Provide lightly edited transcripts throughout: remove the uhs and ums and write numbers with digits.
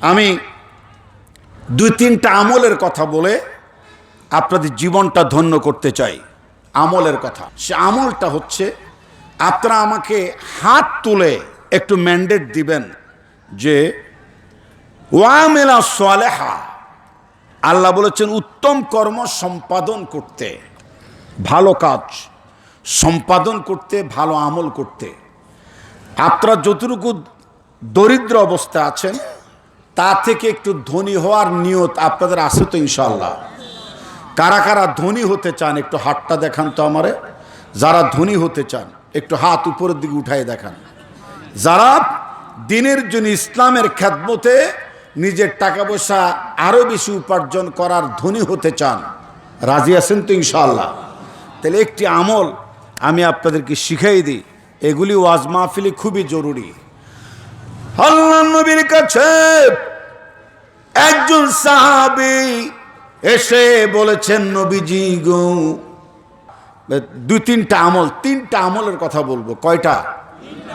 আমি দুই তিনটা আমলের কথা বলে আপনাদের জীবনটা ধন্য করতে চাই। আমলের কথা, সে আমলটা হচ্ছে আপনারা আমাকে হাত তুলে একটু ম্যান্ডেট দিবেন যে ওয়ামেলা সালেহা, আল্লাহ বলেছেন উত্তম কর্ম সম্পাদন করতে, ভালো কাজ সম্পাদন করতে, ভালো আমল করতে। আপনারা যতটুকু দরিদ্র অবস্থা আছেন তা থেকে একটু ধনী হওয়ার নিয়ত আপনাদের আছে তো ইনশাআল্লাহ? কারা কারা ধনী হতে চান একটু হাতটা দেখান তো আমারে। যারা ধনী হতে চান একটু হাত উপরের দিকে উঠাই দেখান। যারা দিনের জন্য ইসলামের খেদমতে নিজের টাকা পয়সা আরো বেশি উপার্জন করার ধনী হতে চান, রাজি আছেন তো ইনশাআল্লাহ? তাহলে একটি আমল আমি আপনাদেরকে শিখাই দিই, এগুলি ওয়াজ মাহফিলে খুবই জরুরি। আল্লাহর নবীর কাছে একজন সাহাবী এসে বলেছেন, নবীজি গো, দুই তিনটা আমল, তিনটা আমলের কথা বলবো। কয়টা?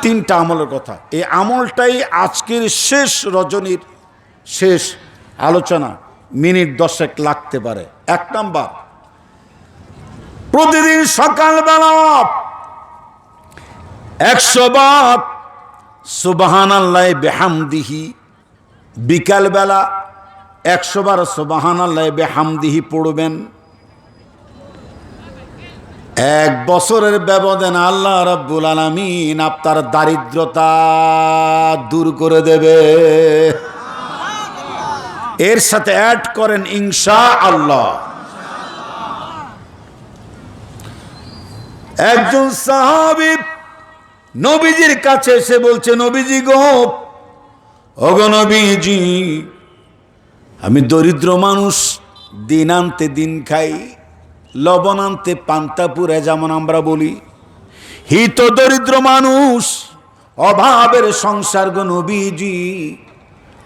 তিনটা আমলের কথা। এই আমলটাই আজকের শেষ রজনীর শেষ আলোচনা, মিনিট 10 লাগতে পারে। এক নাম্বার, প্রতিদিন সকালবেলা 100 বার সুবহানাল্লাহ বিহামদিহি, বিকালবেলা 100 বার সুবহানাল্লাহ বিহামদিহি পড়বেন। 1 বছরের ব্যবধানে আল্লাহ রাব্বুল আলামিন আপনার দারিদ্রতা দূর করে দেবে। এর সাথে অ্যাড করেন ইনশাআল্লাহ। একজন সাহাবী নবীজির কাছে এসে বলছে, নবীজি গো, ওগো নবীজি, আমি দরিদ্র মানুষ, দিন আনতে দিন খাই, লবণ আনতে পান্তা পুরে, যেমন আমরা বলি। হিত দরিদ্র মানুষ, অভাবের সংসার গো নবীজি,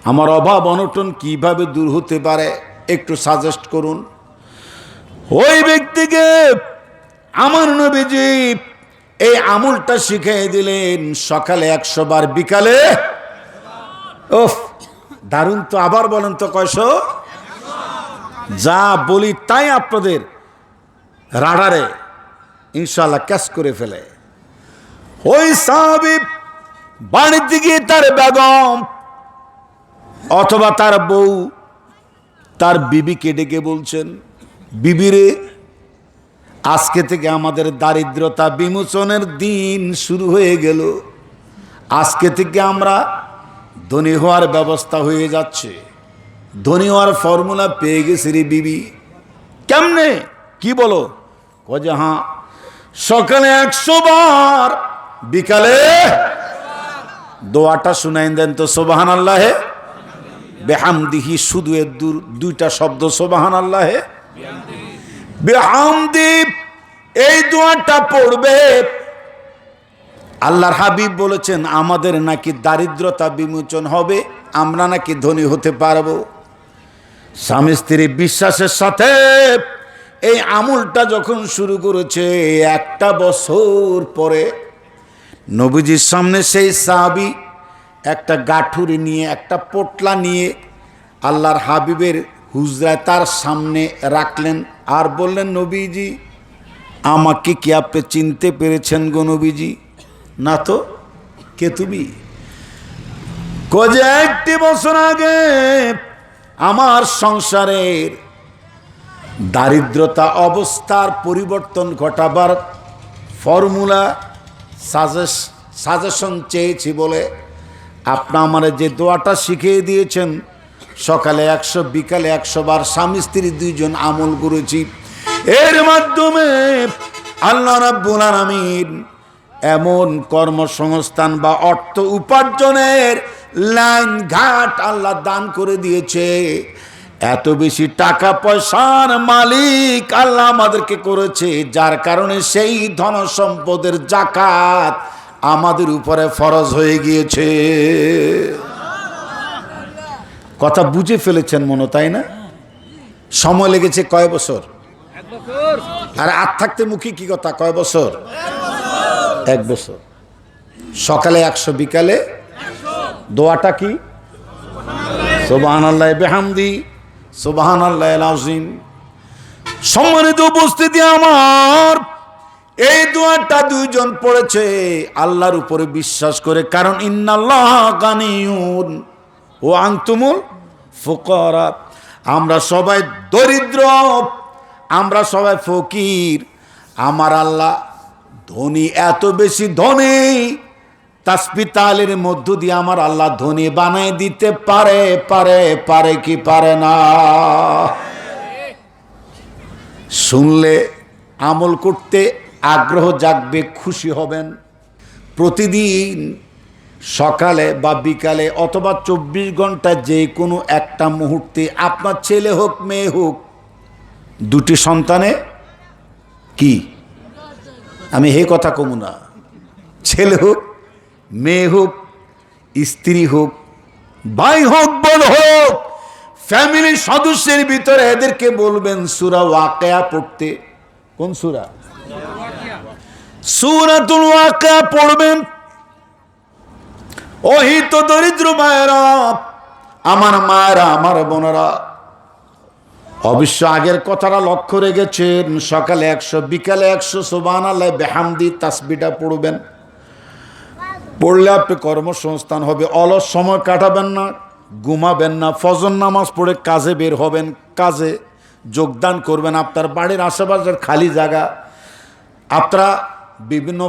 আমার অভাব অনটন কিভাবে দূর হতে পারে একটু সাজেস্ট করুন। ওই ব্যক্তিকে আমার নবীজি এই আমলটা শিখিয়ে দিলেন, সকালে 100 বার, বিকালে ওফ দারুণ তো। আবার বলেন তো কয়শো? যা বলি তাই আপনাদের রাডারে ইনশাআল্লাহ ক্যাচ করে ফেলে। ওই সাহাবী বাড়িতে গিয়ে তার বেগম অথবা তার বউ, তার বিবিকে ডেকে বলছেন, বিবিরে, আজকে থেকে আমাদের দারিদ্রতা বিমোচনের দিন শুরু হয়ে গেল। আজকে থেকে আমরা ধনী হওয়ার ব্যবস্থা হয়ে যাচ্ছে, ধনী হওয়ার ফর্মুলা পেয়ে গেছি রে বিবি। কেমনে? কি বলো? যে হ্যাঁ, সকালে 100 বার, বিকালে দোয়াটা শুনাই দেন তো, সুবহানাল্লাহ বিহামদিহি, শুধু এর দুইটা শব্দ, সুবহানাল্লাহ বিহামদি, এই দোয়াটা পড়বে। আল্লাহর হাবিব বলেছেন আমাদের নাকি দারিদ্রতা বিমোচন হবে, আমরা নাকি ধনী হতে পারবো। স্বামী স্ত্রী বিশ্বাসের সাথে এই আমলটা যখন শুরু করেছে, 1 বছর পরে নবীজির সামনে সেই সাহাবী একটা গাঠুরি নিয়ে, একটা পোটলা নিয়ে আল্লাহর হাবিবের হুজরায় তার সামনে রাখলেন আর বললেন, নবীজি, আমাকে কি আপনি চিনতে পেরেছেন গো নবীজি? না তো, কে তুমি? যে 1 বছর আগে আমার সংসারের দারিদ্রতা অবস্থার পরিবর্তন ঘটাবার ফর্মুলা সাজেশন চেয়েছি বলে আপনি আমার যে দোয়াটা শিখিয়ে দিয়েছেন, সকালে 100, বিকালে 100 বার, স্বামী স্ত্রী 2 জন আমল করেছি। এর মাধ্যমে আল্লাহ রাব্বুল আলামিন এমন কর্মসংস্থান বা অর্থ উপার্জনের লাইন ঘাট আল্লাহ দান করে দিয়েছে। এত বেশি টাকা পয়সার মালিক আল্লাহ আমাদেরকে করেছে, যার কারণে সেই ধন সম্পদের যাকাত আমাদের উপরে ফরজ হয়ে গিয়েছে। কথা বুঝে ফেলেছেন মনে, তাই না? সময় লেগেছে কয় বছর? 1 বছর। আর আর থাকতে মুখী কি কথা, কয় বছর? 1 বছর। সকালে 100, বিকালে 100। দোয়াটা কি? সুবহানাল্লাহি বিহামদি সুবহানাল্লাহিল আযীম। সম্মানিত উপস্থিতি আমার, এই দোয়াটা দুইজন পড়েছে আল্লাহর উপরে বিশ্বাস করে, কারণ ইন্নাল্লাহা গানিয়ুন ওয়া আনতুমুল ফুকারা। আমরা সবাই দরিদ্র, আমরা সবাই ফকির, আমার আল্লাহ ধনী, এত বেশি ধনী, তাসবিহ তাহলিলের মধ্য দিয়ে আমার আল্লাহ ধনী বানাই দিতে পারে, পারে পারে কি পারে না? শুনলে আমল করতে আগ্রহ জাগবে, খুশি হবেন। প্রতিদিন সকালে বা বিকালে অথবা 24 ঘন্টা যে কোনো একটা মুহূর্তে আপনার ছেলে হোক মেয়ে হোক, দুটি সন্তানে কি, আমি হে কথা কমু না, ছেলে হোক মেয়ে হোক, স্ত্রী হোক, ভাই হোক, বোন হোক, ফ্যামিলির সদস্যের ভিতরে এদেরকে বলবেন সূরা ওয়াকিয়া পড়তে। কোন সূরা? সূরাতুল ওয়াকিয়া পড়বেন। ওহি তো দরিদ্র মায়েরা, আমার মায়েরা, আমার বোনেরা, অবশ্য আগের কথাটা লক্ষ্য রেখেছেন, সকালে 100 বিকালে 100 সুবহানাল্লাহি বিহামদি তাসবিহটা পড়বেন। পড়লে আপনি কর্মসংস্থান হবে, অলস সময় কাটাবেন না, ঘুমাবেন না, ফজর নামাজ পড়ে কাজে বের হবেন, কাজে যোগদান করবেন। আপনার বাড়ির আশেপাশের খালি জায়গা, আপনারা বিভিন্ন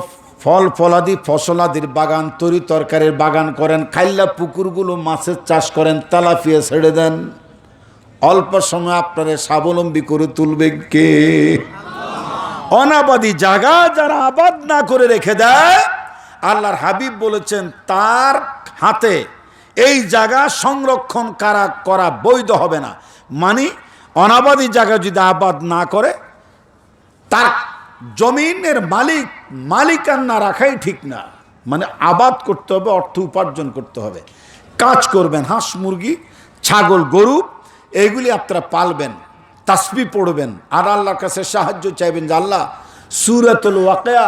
ফল ফলাদি ফসলাদির বাগান, তরি তরকারির বাগান করেন, খাইলা পুকুরগুলো মাছের চাষ করেন, তেলাপিয়া ছেড়ে দেন। অল্প সময় আপনারে স্বাবলম্বী করে তুলবে কে? অনাবাদী জায়গা যারা আবাদ না করে রেখে দেয়, আল্লাহর হাবিব বলেছেন তার হাতে এই জায়গা সংরক্ষণ করা বৈধ হবে না। মানে অনাবাদী জায়গা যদি আবাদ না করে, তার জমিনের মালিকানা রাখাই ঠিক না। মানে আবাদ করতে হবে, অর্থ উপার্জন করতে হবে, কাজ করবেন, হাঁস মুরগি ছাগল গরু এইগুলি আপনারা পালবেন, তাসবিহ পড়বেন, আর আল্লাহর কাছে সাহায্য চাইবেন যে আল্লাহ সূরাতুল ওয়াকিয়া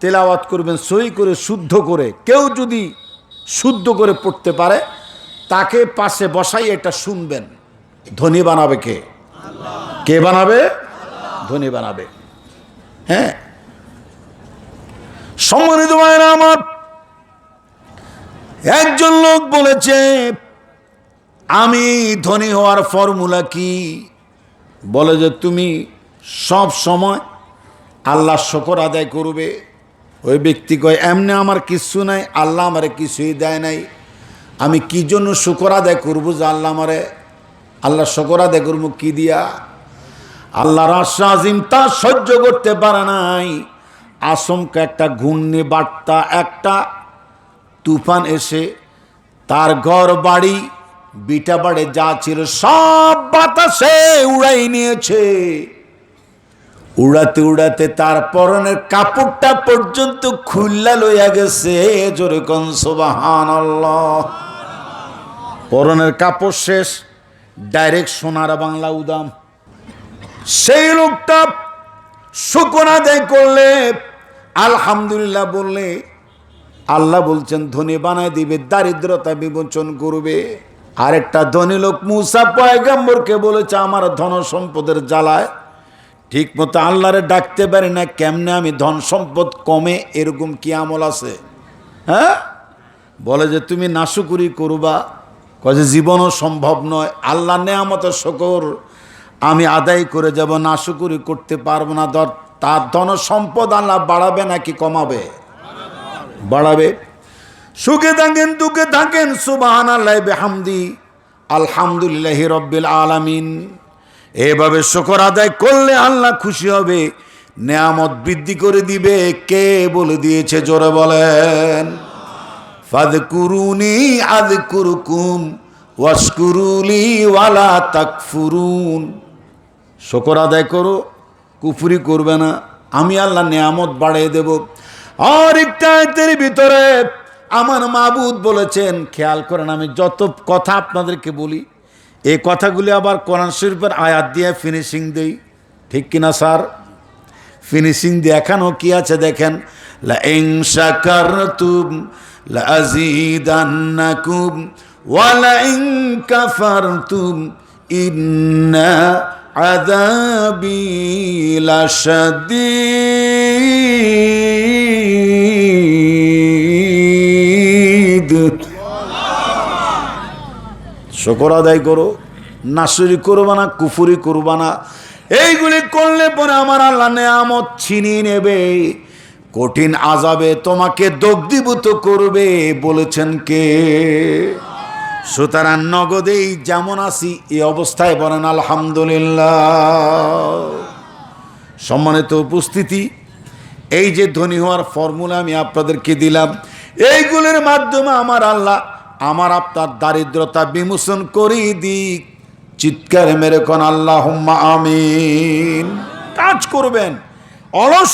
তেলাওয়াত করবেন সহি করে, শুদ্ধ করে। কেউ যদি শুদ্ধ করে পড়তে পারে তাকে পাশে বসাই এটা শুনবেন। ধনী বানাবে কে? কে বানাবে? ধনী বানাবে। হ্যাঁ, সম্মানিত ভাইরা আমার, একজন লোক বলেছে আমি ধনী হওয়ার ফর্মুলা কি? বলে যে তুমি সব সময় আল্লাহর শুকর আদায় করবে। ওই ব্যক্তি কয় এমনি আমার কিছু নাই, আল্লাহ আমারে কিছুই দেয় নাই, আমি কি জন্য শুকর আদায় করবো যে আল্লাহ শুকর আদায় করবো কি দিয়া? আল্লাহর আরশ আজিম তা সহ্য করতে পারে নাই। আচমকা একটা ঘূর্ণি বার্তা, একটা তুফান এসে তার ঘর বাড়ি বিটা বাড়ি যা ছিল সব বাতাসে উড়াই নিয়েছে। উড়াতে উড়াতে তার পরনের কাপড়টা পর্যন্ত খুললা লইয়া গেছে। জোরে কোন সুবহানাল্লাহ। পরনের কাপড় শেষ, ডাইরেক্ট সোনার বাংলা উদাম। সেই লোকটা শুকর আদায় করলে, আলহামদুলিল্লাহ বললে, আল্লাহ বলছেন ধনী বানায় দিবে, দারিদ্রতা বিমোচন করবে। আরেকটা ধনী লোক মুসা পয়গম্বরকে বলেছে আমার ধন সম্পদের জ্বালায় ঠিক মতো আল্লাহরে ডাকতে পারি না, কেমনে আমি ধন সম্পদ কমে? এরকম কি আমল আছে? হ্যাঁ, বলে যে তুমি নাশুকুরি করবা, কয়ে জীবনও সম্ভব নয়। আল্লাহ নেয়ামতের শুকর আমি আদায় করে যাব, নাশুকুরি করতে পারবো না। তার ধন সম্পদ আল্লাহ বাড়াবে নাকি কমাবে? বাড়াবে। সুখে থাকেন দুঃখে থাকেন সুবহানাল্লাহি বিহামদি আলহামদুলিল্লাহি রাব্বিল আলামিন। এভাবে শুকর আদায় করলে আল্লাহ খুশি হবে, নেয়ামত বৃদ্ধি করে দিবে। কে বলে দিয়েছে? জোরে বলেন। ফাযকুরুনি আযকুরুকুম ওয়াশকুরুলি ওয়ালা তাকফুরুন। শুকর আদায় করো, কুফরি করবে না, আমি আল্লাহ নেয়ামত বাড়িয়ে দেব। আর একটা আয়াতের ভিতরে আমার মাবুদ বলেছেন, খেয়াল করেন, আমি যত কথা আপনাদেরকে বলি এই কথাগুলি আবার কোরআন শরীফের আয়াত দিয়ে ফিনিশিং দেই, ঠিক কিনা স্যার? ফিনিশিং দিয়ে এখানেও কি আছে দেখেন, লা ইন শাকারতুম লা আযীদান্নাকুম ওয়ালাইন কাফারতুম ইন্না আযাবি লাশাদীদ। শুকর আদায় করো, নাসুরি করবা না, কুফুরি করবা না। এইগুলি করলে পরে আমার আল্লাহ নেয়ামত ছিনিয়ে নেবে, কঠিন আযাবে তোমাকে দগ্ধীভূত করবে। বলেছেন কে? সুতরাং নগদেই যেমন আছি এই অবস্থায় বলেন আলহামদুলিল্লাহ। সম্মানিত উপস্থিতি, এই যে ধনী হওয়ার ফর্মুলা আমি আপনাদেরকে দিলাম, এইগুলির মাধ্যমে আমার আল্লাহ আমার আপনার দারিদ্রতা বিমোচন করিয়ে দিক। চিৎকার মেরে কোন আল্লাহুম্মা আমিন। কাজ করবেন, অলস